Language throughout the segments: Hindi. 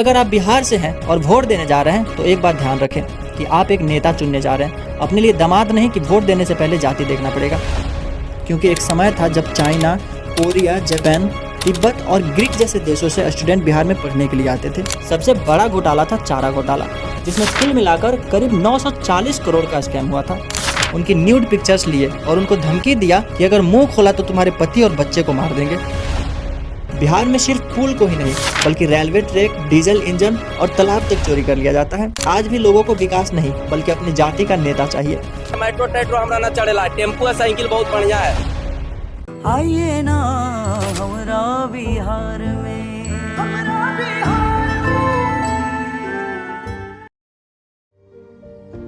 अगर आप बिहार से हैं और वोट देने जा रहे हैं तो एक बात ध्यान रखें कि आप एक नेता चुनने जा रहे हैं, अपने लिए दामाद नहीं कि वोट देने से पहले जाति देखना पड़ेगा। क्योंकि एक समय था जब चाइना, कोरिया, जापान, तिब्बत और ग्रीक जैसे देशों से स्टूडेंट बिहार में पढ़ने के लिए आते थे। सबसे बड़ा घोटाला था चारा घोटाला, जिसमें कुल मिलाकर करीब 940 करोड़ का स्कैम हुआ था। उनकी न्यूड पिक्चर्स लिए और उनको धमकी दिया कि अगर मुंह खोला तो तुम्हारे पति और बच्चे को मार देंगे। बिहार में सिर्फ पुल को ही नहीं बल्कि रेलवे ट्रैक, डीजल इंजन और तालाब तक चोरी कर लिया जाता है। आज भी लोगों को विकास नहीं बल्कि अपनी जाति का नेता चाहिए। मेट्रो टेट्रो हमरा ना चढ़ेला, टेम्पू साइकिल बहुत बढ़िया है। आइए ना हमरा बिहार में।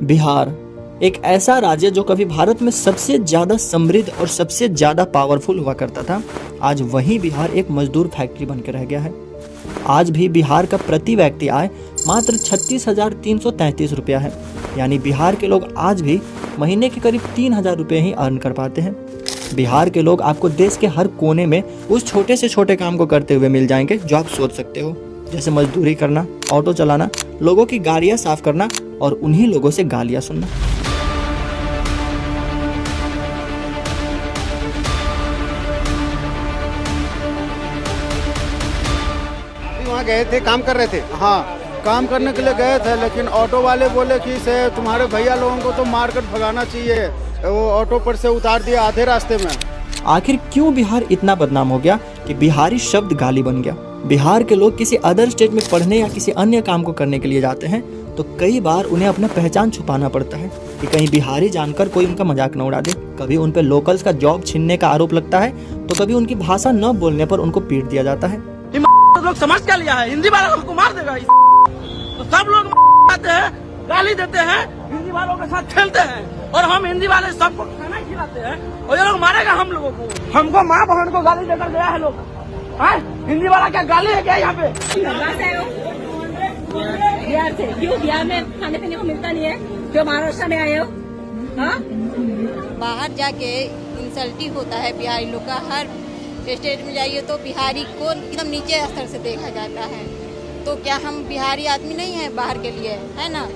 बिहार एक ऐसा राज्य जो कभी भारत में सबसे ज्यादा समृद्ध और सबसे ज्यादा पावरफुल हुआ करता था, आज वही बिहार एक मजदूर फैक्ट्री बन के रह गया है। आज भी बिहार का प्रति व्यक्ति आय मात्र 36,333 रुपया है। यानी बिहार के लोग आज भी महीने के करीब 3,000 रुपये ही अर्न कर पाते हैं। बिहार के लोग आपको देश के हर कोने में उस छोटे से छोटे काम को करते हुए मिल जाएंगे जो आप सोच सकते हो, जैसे मजदूरी करना, ऑटो चलाना, लोगों की गाड़ियां साफ करना और उन्हीं लोगों से गालियां सुनना। वहाँ गए थे, काम कर रहे थे। हाँ, काम करने के लिए गए थे, लेकिन ऑटो वाले बोले कि से तुम्हारे भैया लोगों को तो मारकर भगाना चाहिए। वो ऑटो पर से उतार दिया आधे रास्ते में। आखिर क्यों बिहार इतना बदनाम हो गया कि बिहारी शब्द गाली बन गया? बिहार के लोग किसी अदर स्टेट में पढ़ने या किसी अन्य काम को करने के लिए जाते हैं तो कई बार उन्हें अपना पहचान छुपाना पड़ता है कि कहीं बिहारी जानकर कोई उनका मजाक न उड़ा दे। कभी उन पे लोकल्स का जॉब छीनने का आरोप लगता है तो कभी उनकी भाषा न बोलने पर उनको पीट दिया जाता है। लोग समझ क्या लिया है, हिंदी वाला हमको मार देगा। तो सब लोग आते हैं, गाली देते हैं, हिंदी वालों के साथ खेलते हैं और हम हिंदी वाले सबको खाना खिलाते हैं और ये लोग मारेगा हम लोगों को। हमको माँ बहन को गाली देकर गया है लोग। हिंदी वाला क्या गाली है क्या यहाँ पे? बिहार से क्यों? बिहार में खाने पीने को मिलता नहीं है? क्यों महाराष्ट्र में आए हो? बाहर जाके इंसल्टी होता है बिहारी लोग का। हर स्टेट में जाइए तो बिहारी को एकदम नीचे स्तर से देखा जाता है। तो क्या हम बिहारी आदमी नहीं है बाहर के लिए, है ना?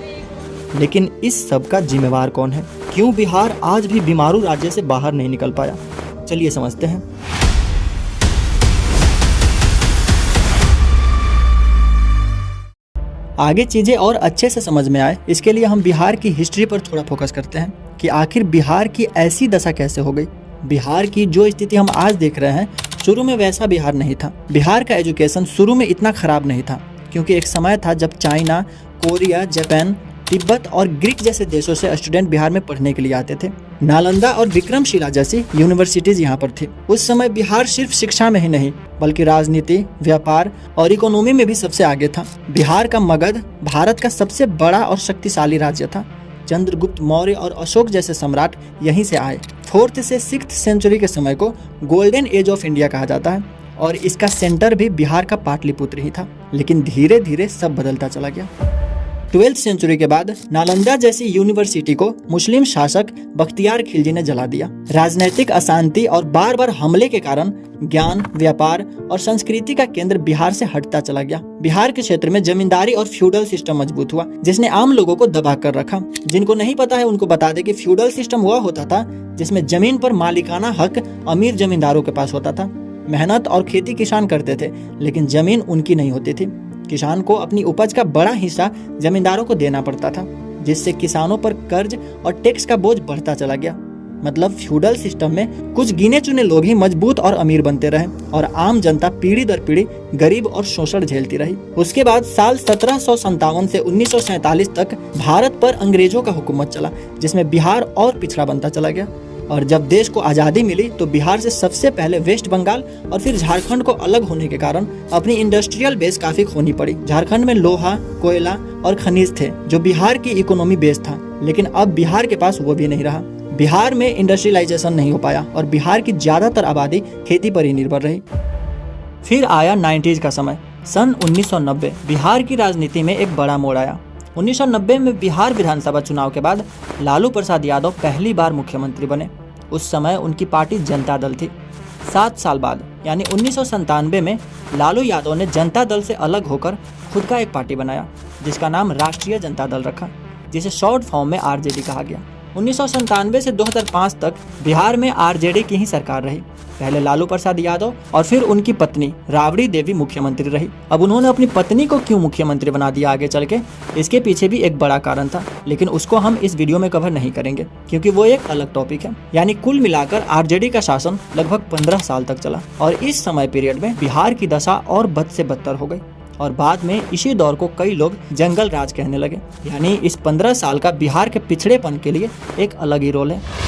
लेकिन इस सब का जिम्मेवार कौन है? क्यों बिहार आज भी बीमारू राज्य से बाहर नहीं निकल पाया? चलिए समझते हैं। आगे चीजें और अच्छे से समझ में आए इसके लिए हम बिहार की हिस्ट्री पर थोड़ा फोकस करते हैं कि आखिर बिहार की ऐसी दशा कैसे हो गई। बिहार की जो स्थिति हम आज देख रहे हैं, शुरू में वैसा बिहार नहीं था। बिहार का एजुकेशन शुरू में इतना खराब नहीं था क्योंकि एक समय था जब चाइना, कोरिया, जापान, तिब्बत और ग्रीक जैसे देशों से स्टूडेंट बिहार में पढ़ने के लिए आते थे। नालंदा और विक्रमशिला जैसी यूनिवर्सिटीज यहाँ पर थी। उस समय बिहार सिर्फ शिक्षा में ही नहीं बल्कि राजनीति, व्यापार और इकोनॉमी में भी सबसे आगे था। बिहार का मगध भारत का सबसे बड़ा और शक्तिशाली राज्य था। चंद्रगुप्त मौर्य और अशोक जैसे सम्राट यहीं से आए। 4th से 6th सेंचुरी के समय को गोल्डन एज ऑफ इंडिया कहा जाता है और इसका सेंटर भी बिहार का पाटलिपुत्र ही था। लेकिन धीरे धीरे सब बदलता चला गया। 12th सेंचुरी के बाद नालंदा जैसी यूनिवर्सिटी को मुस्लिम शासक बख्तियार खिलजी ने जला दिया। राजनीतिक अशांति और बार बार हमले के कारण ज्ञान, व्यापार और संस्कृति का केंद्र बिहार से हटता चला गया। बिहार के क्षेत्र में जमींदारी और फ्यूडल सिस्टम मजबूत हुआ जिसने आम लोगों को दबा कर रखा। जिनको नहीं पता है उनको बता दे कि फ्यूडल सिस्टम वह होता था जिसमें जमीन पर मालिकाना हक अमीर जमींदारों के पास होता था। मेहनत और खेती किसान करते थे लेकिन जमीन उनकी नहीं होती थी। किसान को अपनी उपज का बड़ा हिस्सा जमींदारों को देना पड़ता था जिससे किसानों पर कर्ज और टैक्स का बोझ बढ़ता चला गया। मतलब फ्यूडल सिस्टम में कुछ गिने चुने लोग ही मजबूत और अमीर बनते रहे और आम जनता पीढ़ी दर पीढ़ी गरीब और शोषण झेलती रही। उसके बाद साल 1757 से 1947 तक भारत पर अंग्रेजों का हुकूमत चला जिसमें बिहार और पिछड़ा बनता चला गया। और जब देश को आज़ादी मिली तो बिहार से सबसे पहले वेस्ट बंगाल और फिर झारखंड को अलग होने के कारण अपनी इंडस्ट्रियल बेस काफी खोनी पड़ी। झारखंड में लोहा, कोयला और खनिज थे जो बिहार की इकोनॉमी बेस था, लेकिन अब बिहार के पास वो भी नहीं रहा। बिहार में इंडस्ट्रियलाइजेशन नहीं हो पाया और बिहार की ज्यादातर आबादी खेती पर ही निर्भर रही। फिर आया 90s का समय। सन 1990 बिहार की राजनीति में एक बड़ा मोड़ आया। 1990 में बिहार विधानसभा चुनाव के बाद लालू प्रसाद यादव पहली बार मुख्यमंत्री बने। उस समय उनकी पार्टी जनता दल थी। 7 साल बाद यानी 1997 में लालू यादव ने जनता दल से अलग होकर खुद का एक पार्टी बनाया जिसका नाम राष्ट्रीय जनता दल रखा, जिसे शॉर्ट फॉर्म में आरजेडी कहा गया। 1997 से 2005 तक बिहार में आरजेडी की ही सरकार रही। पहले लालू प्रसाद यादव और फिर उनकी पत्नी राबड़ी देवी मुख्यमंत्री रही। अब उन्होंने अपनी पत्नी को क्यों मुख्यमंत्री बना दिया आगे चल के, इसके पीछे भी एक बड़ा कारण था, लेकिन उसको हम इस वीडियो में कवर नहीं करेंगे क्योंकि वो एक अलग टॉपिक है। यानी कुल मिलाकर आरजेडी का शासन लगभग 15 साल तक चला और इस समय पीरियड में बिहार की दशा और बद से बदतर हो गई और बाद में इसी दौर को कई लोग जंगल राज कहने लगे। यानी इस 15 साल का बिहार के पिछड़ेपन के लिए एक अलग ही रोल है।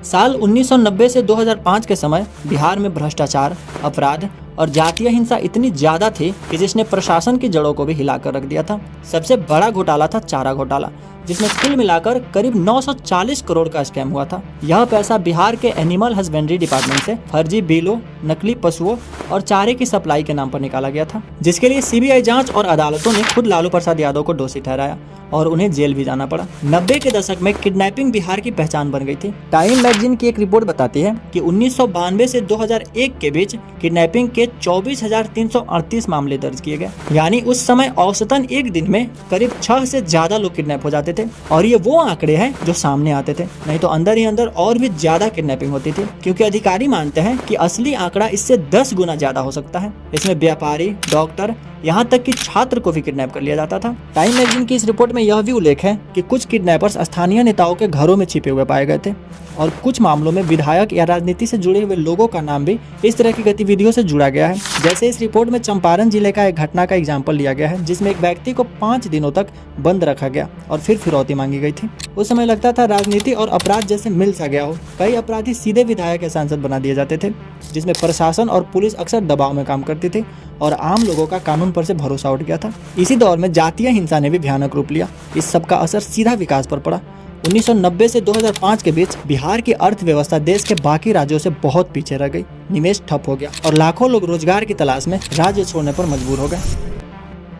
साल 1990 से 2005 के समय बिहार में भ्रष्टाचार, अपराध और जातीय हिंसा इतनी ज्यादा थी कि जिसने प्रशासन की जड़ों को भी हिलाकर रख दिया था। सबसे बड़ा घोटाला था चारा घोटाला, जिसमें कुल मिलाकर करीब 940 करोड़ का स्कैम हुआ था। यह पैसा बिहार के एनिमल हस्बेंड्री डिपार्टमेंट से फर्जी बिलों, नकली पशुओं और चारे की सप्लाई के नाम पर निकाला गया था, जिसके लिए सीबीआई जांच और अदालतों ने खुद लालू प्रसाद यादव को दोषी ठहराया और उन्हें जेल भी जाना पड़ा। 90 के दशक में किडनैपिंग बिहार की पहचान बन गई थी। टाइम मैगजीन की एक रिपोर्ट बताती है कि 1992 से 2001 के बीच किडनैपिंग के 24,338 मामले दर्ज किए गए। यानी उस समय औसतन एक दिन में करीब 6 से ज्यादा लोग किडनैप हो जाते थे और ये वो आंकड़े हैं जो सामने आते थे, नहीं तो अंदर ही अंदर और भी ज्यादा किडनैपिंग होती थी, क्योंकि अधिकारी मानते हैं कि असली आंकड़ा इससे 10 गुना ज्यादा हो सकता है। इसमें व्यापारी, डॉक्टर, यहाँ तक कि छात्र को भी किडनैप कर लिया जाता था। टाइम मैगजीन की इस रिपोर्ट में यह भी उल्लेख है कि कुछ किडनैपर्स स्थानीय नेताओं के घरों में छिपे हुए पाए गए थे और कुछ मामलों में विधायक या राजनीति से जुड़े हुए लोगों का नाम भी इस तरह की गतिविधियों से जुड़ा गया है। जैसे इस रिपोर्ट में चंपारण जिले का एक घटना का एग्जाम्पल लिया गया है, जिसमें एक व्यक्ति को 5 दिनों तक बंद रखा गया और फिर फिरौती मांगी गई थी। उस समय लगता था राजनीति और अपराध जैसे मिल सा गया हो। कई अपराधी सीधे विधायक या सांसद बना दिए जाते थे, जिसमें प्रशासन और पुलिस अक्सर दबाव में काम करती थी और आम लोगों का कानून पर से भरोसा उठ गया था। इसी दौर में जातीय हिंसा ने भी भयानक रूप लिया। इस सब का असर सीधा विकास पर पड़ा। 1990 से 2005 के बीच बिहार की अर्थव्यवस्था देश के बाकी राज्यों से बहुत पीछे रह गई। निवेश ठप हो गया और लाखों लोग रोजगार की तलाश में राज्य छोड़ने पर मजबूर हो गए।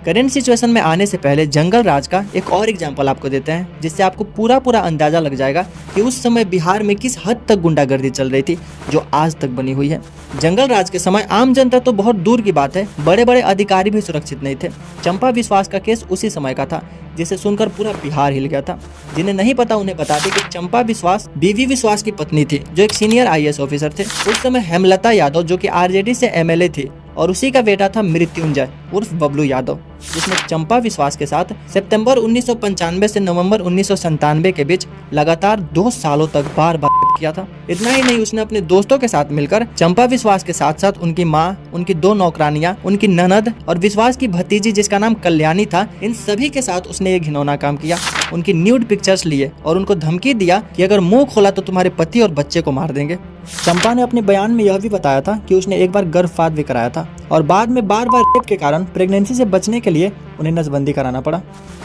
करंट सिचुएशन में आने से पहले जंगल राज का एक और एग्जाम्पल आपको देते हैं, जिससे आपको पूरा अंदाजा लग जाएगा कि उस समय बिहार में किस हद तक गुंडागर्दी चल रही थी जो आज तक बनी हुई है। जंगल राज के समय आम जनता तो बहुत दूर की बात है, बड़े बड़े अधिकारी भी सुरक्षित नहीं थे। चंपा विश्वास का केस उसी समय का था, जिसे सुनकर पूरा बिहार हिल गया था। जिन्हें नहीं पता उन्हें बता दें कि चंपा विश्वास बीवी विश्वास की पत्नी थी, जो एक सीनियर IAS ऑफिसर थे। उस समय हेमलता यादव, जो कि आरजेडी से MLA थी, और उसी का बेटा था मृत्युंजय उर्फ बबलू यादव, जिसने चंपा विश्वास के साथ सितंबर 1995 से नवंबर 1997 के बीच लगातार 2 सालों तक बार किया था। इतना ही नहीं, उसने अपने दोस्तों के साथ मिलकर चंपा विश्वास के साथ साथ उनकी माँ, उनकी 2 नौकरानियां, उनकी ननद और विश्वास की भतीजी जिसका नाम कल्याणी था, इन सभी के साथ उसने ये घिनौना काम किया। उनकी न्यूड पिक्चर्स लिए और उनको धमकी दिया कि अगर मुंह खोला तो तुम्हारे पति और बच्चे को मार देंगे। चंपा ने अपने बयान में यह भी बताया था कि उसने एक बार गर्भपात भी कराया था और बाद में बार रेप के कारण प्रेगनेंसी से बचने के लिए उन्हें नसबंदी कराना पड़ा।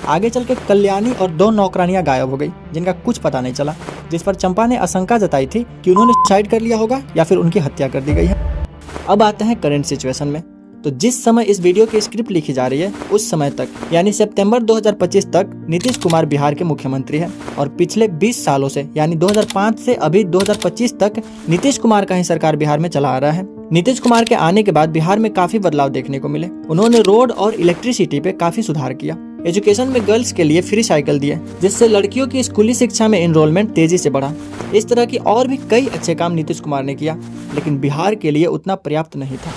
आगे चल के कल्याणी और 2 नौकरानियां गायब हो गई, जिनका कुछ पता नहीं चला, जिस पर चंपा ने आशंका जताई थी कि उन्होंने सुसाइड कर लिया होगा या फिर उनकी हत्या कर दी गई है। अब आते हैं करंट सिचुएशन में। तो जिस समय इस वीडियो की स्क्रिप्ट लिखी जा रही है, उस समय तक यानी सितंबर 2025 तक नीतीश कुमार बिहार के मुख्यमंत्री हैं और पिछले 20 सालों से यानी 2005 से अभी 2025 तक नीतीश कुमार का ही सरकार बिहार में चला आ रहा है। नीतीश कुमार के आने के बाद बिहार में काफी बदलाव देखने को मिले। उन्होंने रोड और इलेक्ट्रिसिटी पे काफी सुधार किया। एजुकेशन में गर्ल्स के लिए फ्री साइकिल दिए, जिससे लड़कियों की स्कूली शिक्षा में एनरोलमेंट तेजी से बढ़ा। इस तरह की और भी कई अच्छे काम नीतीश कुमार ने किया, लेकिन बिहार के लिए उतना पर्याप्त नहीं था।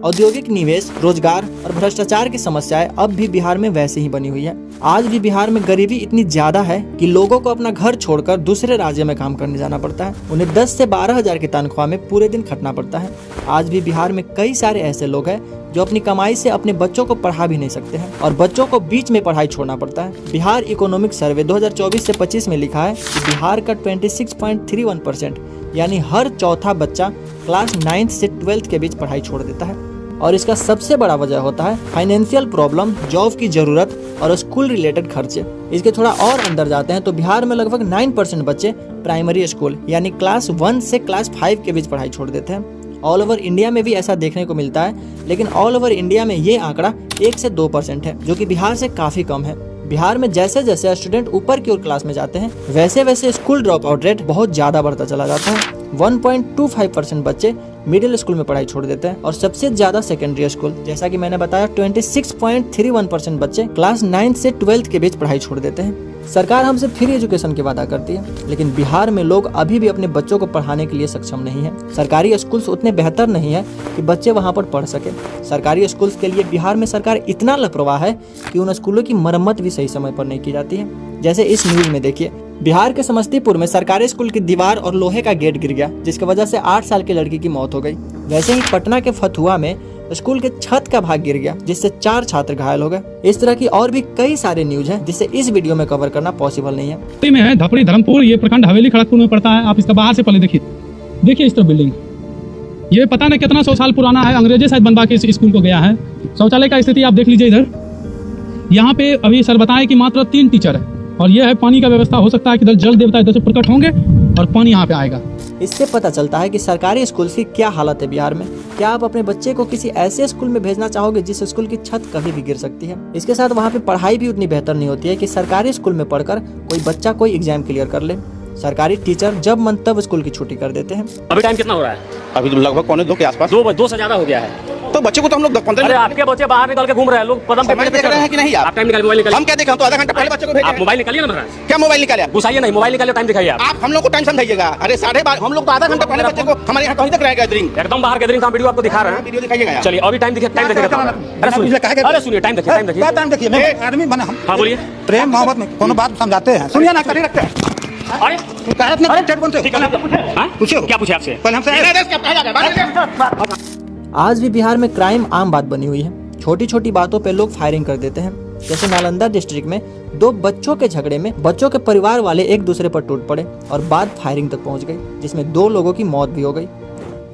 औद्योगिक निवेश, रोजगार और भ्रष्टाचार की समस्याएं अब भी बिहार में वैसे ही बनी हुई है। आज भी बिहार में गरीबी इतनी ज्यादा है कि लोगों को अपना घर छोड़कर दूसरे राज्य में काम करने जाना पड़ता है। उन्हें 10 से 12 हजार की तनख्वाह में पूरे दिन खटना पड़ता है। आज भी बिहार में कई सारे ऐसे लोग हैं जो अपनी कमाई से अपने बच्चों को पढ़ा भी नहीं सकते हैं और बच्चों को बीच में पढ़ाई छोड़ना पड़ता है। बिहार इकोनॉमिक सर्वे 2024 से 25 में लिखा है कि बिहार का 26.31% यानी हर चौथा बच्चा क्लास 9 से 12th के बीच पढ़ाई छोड़ देता है। और इसका सबसे बड़ा वजह होता है फाइनेंशियल प्रॉब्लम, जॉब की जरूरत और स्कूल रिलेटेड खर्चे। इसके थोड़ा और अंदर जाते हैं तो बिहार में लगभग 9% बच्चे प्राइमरी स्कूल यानी क्लास 1 से क्लास 5 के बीच पढ़ाई छोड़ देते हैं। ऑल ओवर इंडिया में भी ऐसा देखने को मिलता है, लेकिन ऑल ओवर इंडिया में ये आंकड़ा 1 से 2% है, जो कि बिहार से काफी कम है। बिहार में जैसे जैसे स्टूडेंट ऊपर की ओर क्लास में जाते हैं, वैसे वैसे स्कूल ड्रॉप आउट रेट बहुत ज्यादा बढ़ता चला जाता है। 1.25% बच्चे मिडिल स्कूल में पढ़ाई छोड़ देते हैं और सबसे ज्यादा सेकेंडरी स्कूल, जैसा कि मैंने बताया 26.31% बच्चे क्लास 9 से 12th के बीच पढ़ाई छोड़ देते हैं। सरकार हमसे फ्री एजुकेशन की वादा करती है, लेकिन बिहार में लोग अभी भी अपने बच्चों को पढ़ाने के लिए सक्षम नहीं है। सरकारी स्कूल्स उतने बेहतर नहीं है कि बच्चे वहां पर पढ़ सके। सरकारी स्कूल्स के लिए बिहार में सरकार इतना लापरवाह है कि उन स्कूलों की मरम्मत भी सही समय पर नहीं की जाती है। जैसे इस न्यूज में देखिए, बिहार के समस्तीपुर में सरकारी स्कूल की दीवार और लोहे का गेट गिर गया, जिसकी वजह से 8 साल की लड़की की मौत हो गई। वैसे ही पटना के फतुहा में स्कूल के छत का भाग गिर गया, जिससे 4 छात्र घायल हो गए। इस तरह की और भी कई सारे न्यूज हैं, जिसे इस वीडियो में कवर करना पॉसिबल नहीं है। में है धपड़ी धर्मपुर, ये प्रखंड हवेली खड़गपुर में पड़ता है। आप इसका बाहर से पहले देखिए इस तरह बिल्डिंग, ये पता नहीं कितना 100 साल पुराना है। अंग्रेजी शायद बनवा के इस स्कूल को गया है। शौचालय का स्थिति आप देख लीजिए इधर। यहाँ पे अभी सर बताएं कि मात्र 3 टीचर है, और यह है पानी का व्यवस्था। हो सकता है कि इधर जल देवता इधर से प्रकट होंगे और पानी यहाँ पे आएगा। इससे पता चलता है कि सरकारी स्कूल की क्या हालत है बिहार में। क्या आप अपने बच्चे को किसी ऐसे स्कूल में भेजना चाहोगे जिस स्कूल की छत कभी भी गिर सकती है? इसके साथ वहाँ पे पढ़ाई भी उतनी बेहतर नहीं होती है कि सरकारी स्कूल में पढ़कर कोई बच्चा कोई एग्जाम क्लियर कर ले। सरकारी टीचर जब मन तब स्कूल की छुट्टी कर देते हैं। अभी टाइम कितना हो रहा है? अभी तो लगभग 1:45 के आसपास। 2 से ज्यादा हो गया है। तो बच्चे को तो हम लोग 15 अरे आपके बच्चे बाहर निकल के घूम रहे हैं, लोग कदम पे देख रहे हैं कि नहीं? आप टाइम निकालिए, मोबाइल निकालिए। हम क्या देखें? हम तो आधा घंटा पहले बच्चे को भेजे। आप मोबाइल निकालिए ना महाराज। क्या मोबाइल निकाले? घुसाइए नहीं, मोबाइल निकालिए, टाइम दिखाइए। आप हम लोग को टाइम समझाइएगा। अरे 12:30 हम लोग तो आधा घंटा पहले बच्चे को हमारे यहाँ कहीं तक रहेगा गैदरिंग, एकदम बाहर गैदरिंग का वीडियो आपको दिखा रहे हैं। वीडियो दिखाइएगा। चलिए अभी टाइम देखिए, टाइम देखिए। अरे सुनिए टाइम देखिए, टाइम देखिए। मैं आदमी बना, हम हाँ बोलिए। प्रेम मोहब्बत में कोनो बात समझाते हैं, सुनिए ना, करे रखते हैं। अरे पूछो क्या पूछे आपसे? पहले हमसे आज भी बिहार में क्राइम आम बात बनी हुई है। छोटी छोटी बातों पे लोग फायरिंग कर देते हैं। जैसे नालंदा डिस्ट्रिक्ट में 2 बच्चों के झगड़े में बच्चों के परिवार वाले एक दूसरे पर टूट पड़े और बात फायरिंग तक पहुंच गई, जिसमें 2 लोगों की मौत भी हो गई।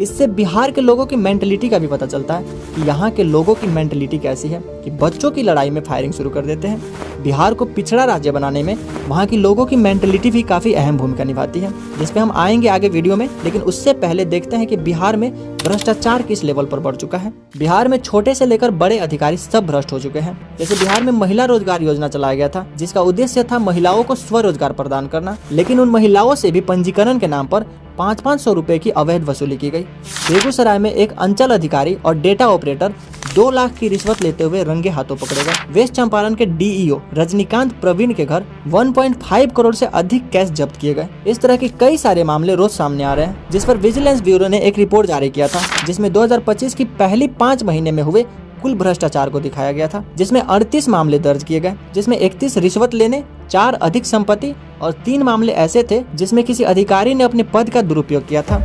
इससे बिहार के लोगों की मेंटलिटी का भी पता चलता है कि यहाँ के लोगों की मेंटलिटी कैसी है कि बच्चों की लड़ाई में फायरिंग शुरू कर देते हैं। बिहार को पिछड़ा राज्य बनाने में वहाँ की लोगों की मेंटलिटी भी काफी अहम भूमिका निभाती है, जिस पे हम आएंगे आगे वीडियो में। लेकिन उससे पहले देखते हैं कि बिहार में भ्रष्टाचार किस लेवल पर बढ़ चुका है। बिहार में छोटे से लेकर बड़े अधिकारी सब भ्रष्ट हो चुके हैं। जैसे बिहार में महिला रोजगार योजना चलाया गया था, जिसका उद्देश्य था महिलाओं को स्वरोजगार प्रदान करना, लेकिन उन महिलाओं से भी पंजीकरण के नाम पर 500-500 रुपए की अवैध वसूली की गई। बेगूसराय में एक अंचल अधिकारी और डेटा ऑपरेटर 2 लाख की रिश्वत लेते हुए रंगे हाथों पकड़े गए। वेस्ट चंपारण के डीईओ रजनीकांत प्रवीण के घर 1.5 करोड़ से अधिक कैश जब्त किए गए। इस तरह के कई सारे मामले रोज सामने आ रहे हैं, जिस पर विजिलेंस ब्यूरो ने एक रिपोर्ट जारी किया था, जिसमें 2025 की पहली 5 महीने में हुए कुल भ्रष्टाचार को दिखाया गया था, जिसमें 38 मामले दर्ज किए गए, जिसमें 31 रिश्वत लेने, 4 अधिक संपत्ति और 3 मामले ऐसे थे जिसमें किसी अधिकारी ने अपने पद का दुरुपयोग किया था।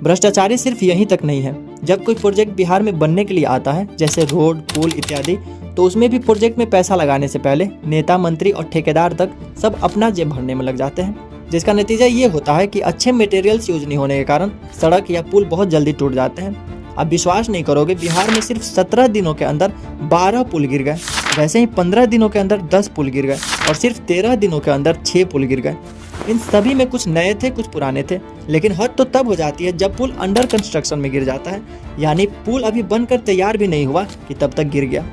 भ्रष्टाचारी सिर्फ यहीं तक नहीं है। जब कोई प्रोजेक्ट बिहार में बनने के लिए आता है, जैसे रोड, पुल इत्यादि, तो उसमें भी प्रोजेक्ट में पैसा लगाने से पहले नेता, मंत्री और ठेकेदार तक सब अपना जेब भरने में लग जाते हैं, जिसका नतीजा ये होता है कि अच्छे मटेरियल्स यूज नहीं होने के कारण सड़क या पुल बहुत जल्दी टूट जाते हैं। आप विश्वास नहीं करोगे, बिहार में सिर्फ 17 दिनों के अंदर 12 पुल गिर गए। वैसे ही 15 दिनों के अंदर 10 पुल गिर गए और सिर्फ 13 दिनों के अंदर 6 पुल गिर गए। इन सभी में कुछ नए थे, कुछ पुराने थे, लेकिन हद तो तब हो जाती है जब पुल अंडर कंस्ट्रक्शन में गिर जाता है, यानी पुल अभी बनकर तैयार भी नहीं हुआ कि तब तक गिर गया।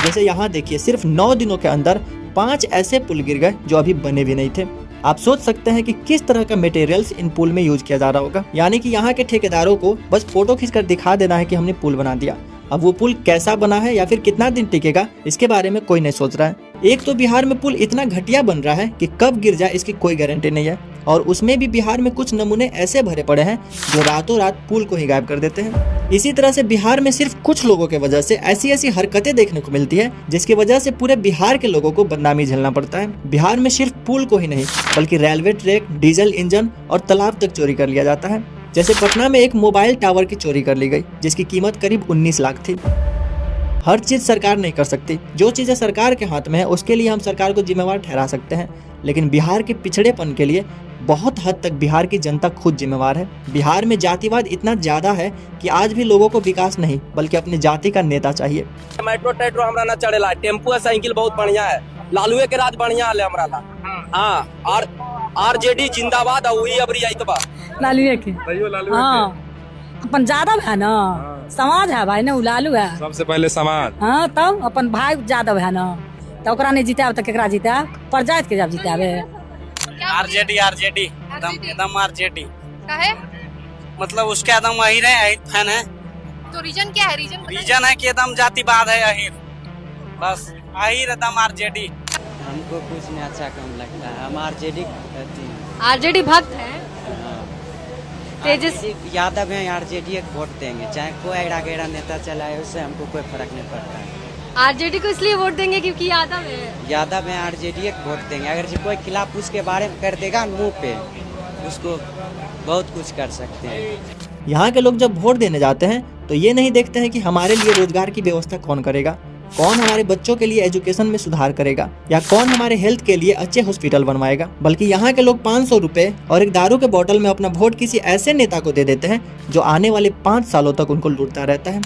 जैसे यहाँ देखिए, सिर्फ 9 दिनों के अंदर 5 ऐसे पुल गिर गए जो अभी बने भी नहीं थे। आप सोच सकते हैं कि किस तरह का मटेरियल्स इन पुल में यूज किया जा रहा होगा। यानी कि यहाँ के ठेकेदारों को बस फोटो खींचकर दिखा देना है कि हमने पुल बना दिया। अब वो पुल कैसा बना है या फिर कितना दिन टिकेगा, इसके बारे में कोई नहीं सोच रहा है। एक तो बिहार में पुल इतना घटिया बन रहा है कि कब गिर जाए इसकी कोई गारंटी नहीं है, और उसमें भी बिहार में कुछ नमूने ऐसे भरे पड़े हैं जो रातों रात पुल को ही गायब कर देते हैं। इसी तरह से बिहार में सिर्फ कुछ लोगों के वजह से ऐसी हरकतें देखने को मिलती है, जिसकी वजह से पूरे बिहार के लोगों को बदनामी झेलना पड़ता है। बिहार में सिर्फ पुल को ही नहीं, बल्कि रेलवे ट्रैक, डीजल इंजन और तालाब तक चोरी कर लिया जाता है। जैसे पटना में एक मोबाइल टावर की चोरी कर ली गई, जिसकी कीमत करीब 19 लाख थी। हर चीज सरकार नहीं कर सकती। जो चीजें सरकार के हाथ में है उसके लिए हम सरकार को जिम्मेवार ठहरा सकते हैं, लेकिन बिहार के पिछड़ेपन के लिए बहुत हद तक बिहार की जनता खुद जिम्मेवार है। बिहार में जातिवाद इतना ज्यादा है कि आज भी लोगों को विकास नहीं बल्कि अपनी जाति का नेता चाहिए। मेट्रो टेट्रो हमरा ना चढ़ेला, टेम्पू साइकिल बहुत बढ़िया है, लालुए के राज बढ़िया है हमरा ला। हाँ, और आरजेडी जिंदाबाद और वही अबरी आइतबा लालू के हाँ अपन यादव है ना समाज है भाई ना उ लालू है सबसे पहले समाज। हाँ तब अपन भाई यादव है ना तो ओकरा नहीं जीता तो केकरा जीता पंचायत के जब जीताबे आरजेडी एकदम आरजेडी कहे मतलब उसके एकदम अहिर है, अहिर फैन है। तो रीजन क्या है? रीजन है कि एकदम जातिवाद है, अहिर बस अहिर एकदम आरजेडी। हमको कुछ नहीं अच्छा कम लगता है, हम आरजेडी भक्त है। तेजस यादव हैं, आरजेडी को वोट देंगे, चाहे कोई एड़ा गेड़ा नेता चलाए उससे हमको कोई फर्क नहीं पड़ता है। आरजेडी को इसलिए वोट देंगे क्योंकि यादव है, आरजेडी को वोट देंगे। अगर जो कोई खिलाफ उसके बारे में कर देगा मुंह पे, उसको बहुत कुछ कर सकते हैं। यहाँ के लोग जब वोट देने जाते हैं तो ये नहीं देखते हैं कि हमारे लिए रोजगार की व्यवस्था कौन करेगा, कौन हमारे बच्चों के लिए एजुकेशन में सुधार करेगा या कौन हमारे हेल्थ के लिए अच्छे हॉस्पिटल बनवाएगा, बल्कि यहाँ के लोग 500 रुपए और एक दारू के बोतल में अपना वोट किसी ऐसे नेता को दे देते हैं जो आने वाले 5 सालों तक उनको लूटता रहता है।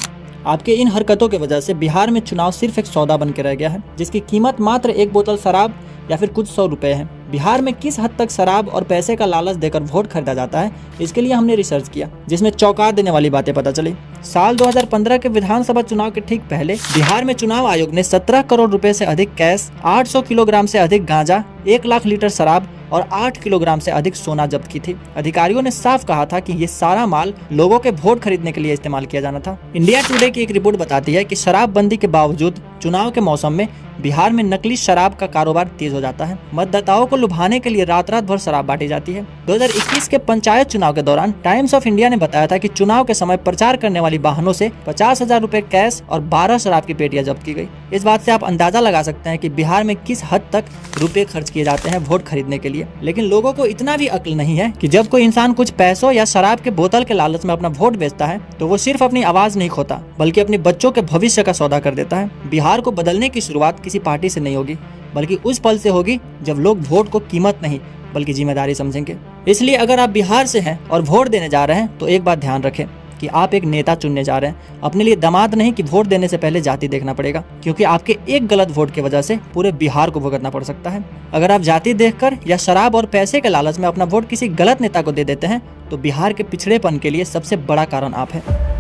आपके इन हरकतों की वजह से बिहार में चुनाव सिर्फ एक सौदा बन के रह गया है, जिसकी कीमत मात्र एक बोतल शराब या फिर कुछ 100 रुपए है। बिहार में किस हद तक शराब और पैसे का लालच देकर वोट खरीदा जाता है, इसके लिए हमने रिसर्च किया, जिसमें चौंका देने वाली बातें पता चली। साल 2015 के विधानसभा चुनाव के ठीक पहले बिहार में चुनाव आयोग ने 17 करोड़ रुपए से अधिक कैश, 800 किलोग्राम से अधिक गांजा, 1 लाख लीटर शराब और 8 किलोग्राम से अधिक सोना जब्त की थी। अधिकारियों ने साफ कहा था कि ये सारा माल लोगों के वोट खरीदने के लिए इस्तेमाल किया जाना था। इंडिया टुडे की एक रिपोर्ट बताती है कि शराबबंदी के बावजूद चुनाव के मौसम में बिहार में नकली शराब का कारोबार तेज हो जाता है। मतदाताओं को लुभाने के लिए रात रात भर शराब बांटी जाती है। 2021 के पंचायत चुनाव के दौरान टाइम्स ऑफ इंडिया ने बताया था कि चुनाव के समय प्रचार करने वाली वाहनों से 50,000 रुपए कैश और 12 शराब की पेटियां जब्त की गई। इस बात से आप अंदाजा लगा सकते हैं कि बिहार में किस हद तक रुपए खर्च किए जाते हैं वोट खरीदने के लिए। लेकिन लोगों को इतना भी अक्ल नहीं है कि जब कोई इंसान कुछ पैसों या शराब के बोतल के लालच में अपना वोट बेचता है तो वो सिर्फ अपनी आवाज नहीं खोता, बल्कि अपने बच्चों के भविष्य का सौदा कर देता है। बिहार को बदलने की शुरुआत किसी पार्टी से नहीं होगी, बल्कि उस पल से होगी जब लोग वोट को कीमत नहीं बल्कि जिम्मेदारी समझेंगे। इसलिए अगर आप बिहार से हैं और वोट देने जा रहे हैं तो एक बात ध्यान रखें कि आप एक नेता चुनने जा रहे हैं, अपने लिए दामाद नहीं कि वोट देने से पहले जाति देखना पड़ेगा, क्योंकि आपके एक गलत वोट की वजह से पूरे बिहार को भुगतना पड़ सकता है। अगर आप जाति देखकर या शराब और पैसे के लालच में अपना वोट किसी गलत नेता को दे देते हैं तो बिहार के पिछड़ेपन के लिए सबसे बड़ा कारण आप हैं।